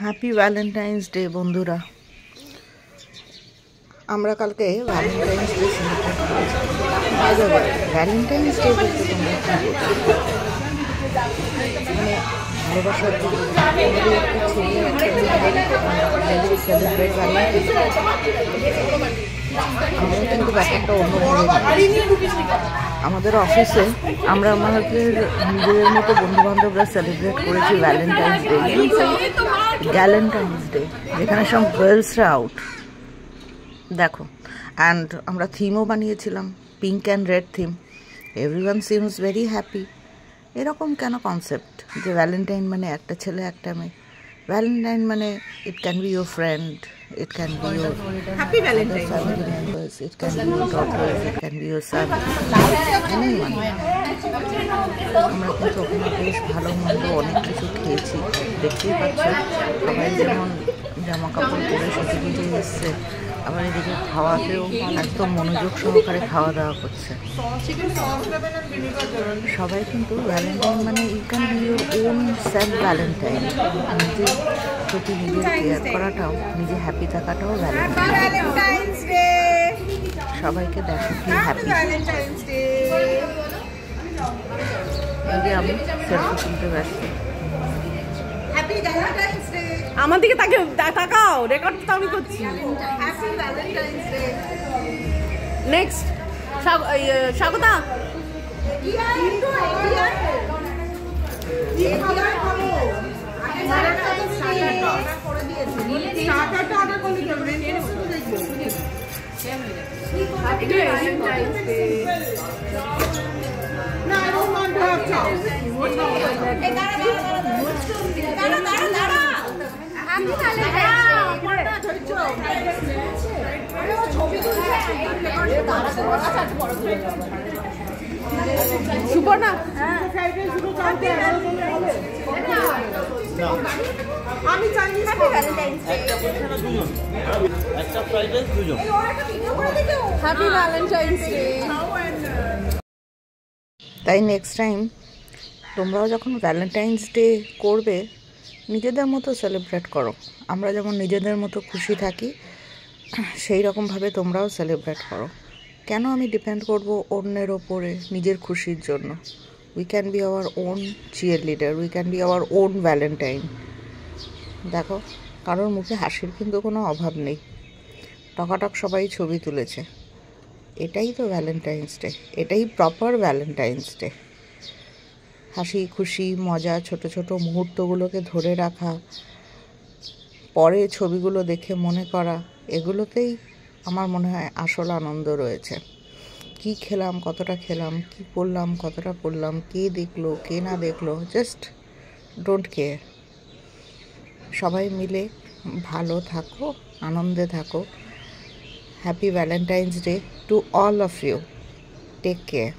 Happy Valentine's day বন্ধুরা। আমরা কালকে ভ্যালেন্টাইন্স ডে সেলিব্রেট করেছি। ভ্যালেন্টাইন্স ডে বলতে তোমরা মানে ভালোবাসার সেলিব্রেট আমরা কিন্তু ব্যাপারটা অন্যভাবে আমাদের অফিসে আমরা আমাদের নিজেদের মতো বন্ধুবান্ধবরা সেলিব্রেট করেছি ভ্যালেন্টাইন্স ডে, গ্যালেন্টাইন্স ডে, যেখানে সব গার্লসরা আউট দেখো। অ্যান্ড আমরা থিমও বানিয়েছিলাম, pink and red theme. Everyone seems very happy. এরকম কেন কনসেপ্ট যে ভ্যালেন্টাইন মানে একটা ছেলে একটা মেয়ে? ভ্যালেন্টাইন মানে it can be your friend, it can be your happy valentine family members, it can be your daughters, it can be your son, anyone. আমরা কিন্তু ওখানে বেশ ভালো মন্দ অনেক কিছু খেয়েছি, দেখতেই পাচ্ছ। সবাই যেমন জামা কাপড় পরে সেজে গুজে এসছে, আবার এদিকে খাওয়াতেও একদম মনোযোগ সহকারে খাওয়া দাওয়া করছে সবাই। কিন্তু ভ্যালেন্টাইন মানে you can be your own self Valentine. নিজের প্রতি নিজের কেয়ার করাটাও, নিজে হ্যাপি থাকাটাও ভ্যালেন্টাইন। সবাইকে দেখো কি হ্যাপি। এই যে আমি সেলফি তুলতে ব্যস্ত। আমার দিকে তাকাও, রেকর্ড তো আমি করছি। নেক্সট স্বাগতা, সুপর্ণা আমি জানি হ্যাপি ভ্যালেন্টাইন্স ডে। তাই নেক্সট টাইম তোমরাও যখন ভ্যালেন্টাইন্স ডে করবে নিজেদের মতো সেলিব্রেট করো। আমরা যেমন নিজেদের মতো খুশি থাকি সেই রকমভাবে তোমরাও সেলিব্রেট করো। কেন আমি ডিপেন্ড করব অন্যের ওপরে নিজের খুশির জন্য? We can be our own cheerleader, we can be our own Valentine. দেখো, কারোর মুখে হাসির কিন্তু কোনো অভাব নেই, টকাটক সবাই ছবি তুলেছে। এটাই তো ভ্যালেন্টাইন্স ডে, এটাই প্রপার ভ্যালেন্টাইন্স ডে। হাসি খুশি মজা, ছোট ছোট মুহূর্তগুলোকে ধরে রাখা, পরে ছবিগুলো দেখে মনে করা, এগুলোতেই আমার মনে হয় আসল আনন্দ রয়েছে। কি খেলাম, কতটা খেলাম, কি পড়লাম, কতটা পড়লাম, কে দেখলো কে না দেখলো, জাস্ট ডোন্ট কেয়ার। সবাই মিলে ভালো থাকো, আনন্দে থাকো। Happy Valentine's Day to all of you. Take care.